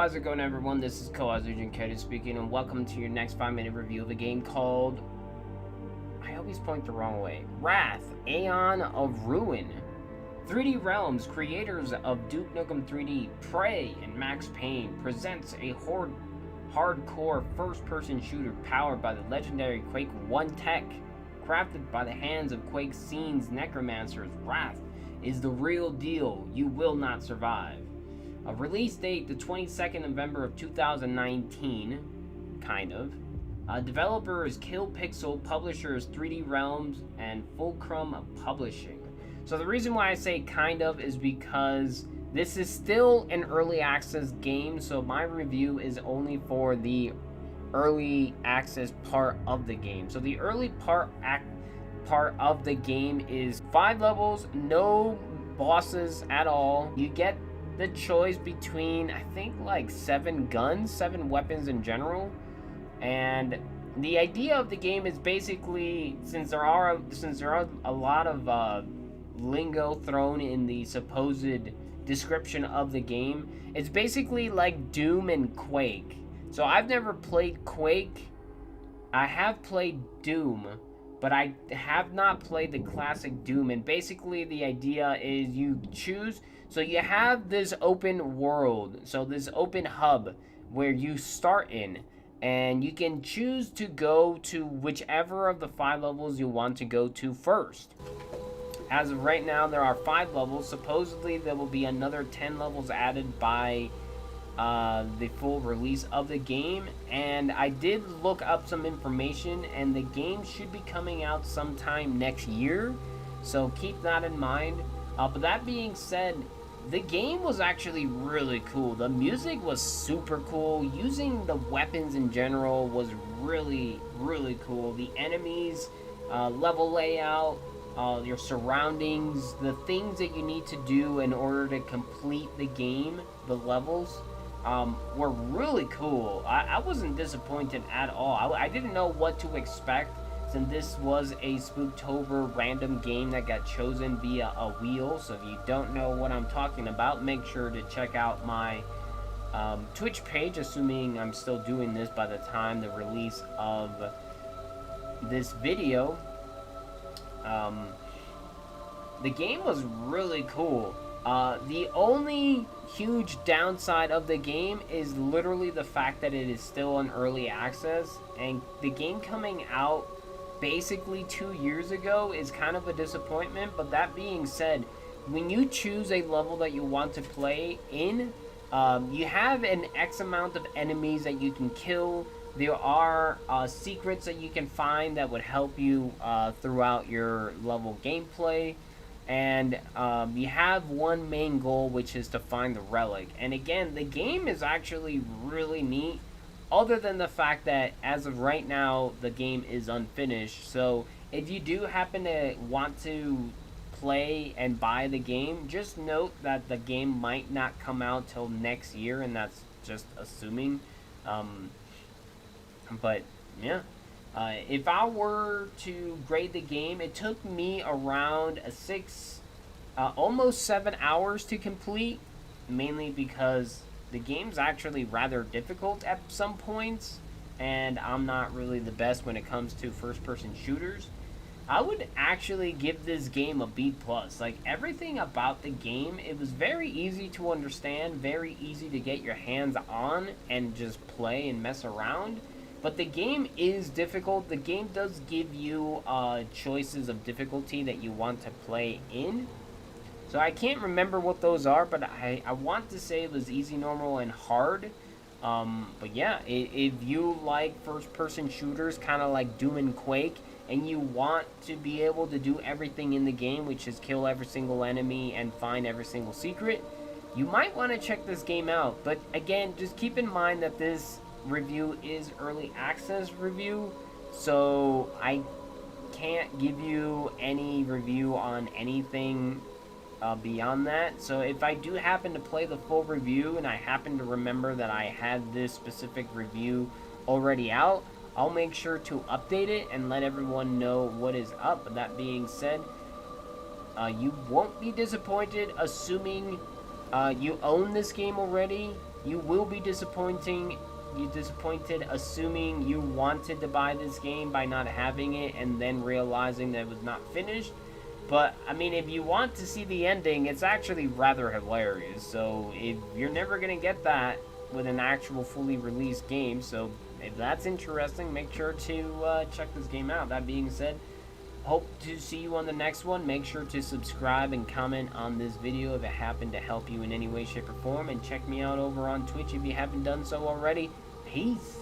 how's it going, everyone? This is Agent speaking, and welcome to your next 5-minute review of a game called... I always point the wrong way. Wrath, Aeon of Ruin. 3D Realms, creators of Duke Nukem 3D, Prey, and Max Payne, presents a hardcore first-person shooter powered by the legendary Quake 1 tech. Crafted by the hands of Quake scene's necromancers, Wrath is the real deal. You will not survive. A release date, the 22nd November of 2019, kind of. Developer is Kill Pixel, publisher is 3D Realms, and Fulcrum Publishing. So the reason why I say kind of is because this is still an early access game, so my review is only for the early access part of the game. So the early part of the game is 5 levels, no bosses at all. You get the choice between, I think, like 7 weapons in general. And the idea of the game is basically, since there are a lot of lingo thrown in the supposed description of the game, it's basically like Doom and Quake. So I've never played Quake. I have played Doom, but I have not played the classic Doom. And basically the idea is you choose, so you have this open world, so this open hub where you start in, and you can choose to go to whichever of the 5 levels you want to go to first. As of right now, there are 5 levels. Supposedly there will be another 10 levels added by the full release of the game, and I did look up some information, and the game should be coming out sometime next year, so keep that in mind. But that being said, the game was actually really cool. The music was super cool. Using the weapons in general was really, really cool. The enemies, level layout, your surroundings, the things that you need to do in order to complete the game, the levels, were really cool. I wasn't disappointed at all. I didn't know what to expect, since this was a Spooktober random game that got chosen via a wheel. So if you don't know what I'm talking about, make sure to check out my Twitch page, assuming I'm still doing this by the time the release of this video. The game was really cool. The only huge downside of the game is literally the fact that it is still in early access, and the game coming out basically 2 years ago is kind of a disappointment. But that being said, when you choose a level that you want to play in, you have an X amount of enemies that you can kill. There are secrets that you can find that would help you throughout your level gameplay. And you have one main goal, which is to find the relic. And again, the game is actually really neat, other than the fact that as of right now the game is unfinished. So if you do happen to want to play and buy the game, just note that the game might not come out till next year, and that's just assuming. But yeah, if I were to grade the game, it took me around almost 7 hours to complete, mainly because the game's actually rather difficult at some points, and I'm not really the best when it comes to first-person shooters. I would actually give this game a B+. Like, everything about the game, it was very easy to understand, very easy to get your hands on and just play and mess around. But the game is difficult. The game does give you choices of difficulty that you want to play in. So I can't remember what those are, but I want to say it was easy, normal, and hard. But yeah, if you like first-person shooters, kind of like Doom and Quake, and you want to be able to do everything in the game, which is kill every single enemy and find every single secret, you might want to check this game out. But again, just keep in mind that this review is early access review, so I can't give you any review on anything beyond that. So if I do happen to play the full review and I happen to remember that I had this specific review already out, I'll make sure to update it and let everyone know what is up. But that being said, you won't be disappointed, assuming you own this game already. You will be disappointed assuming you wanted to buy this game by not having it and then realizing that it was not finished. But, I mean, if you want to see the ending, it's actually rather hilarious. So, if you're never going to get that with an actual fully released game, so if that's interesting, make sure to check this game out. That being said, hope to see you on the next one. Make sure to subscribe and comment on this video if it happened to help you in any way, shape, or form. And check me out over on Twitch if you haven't done so already. Peace.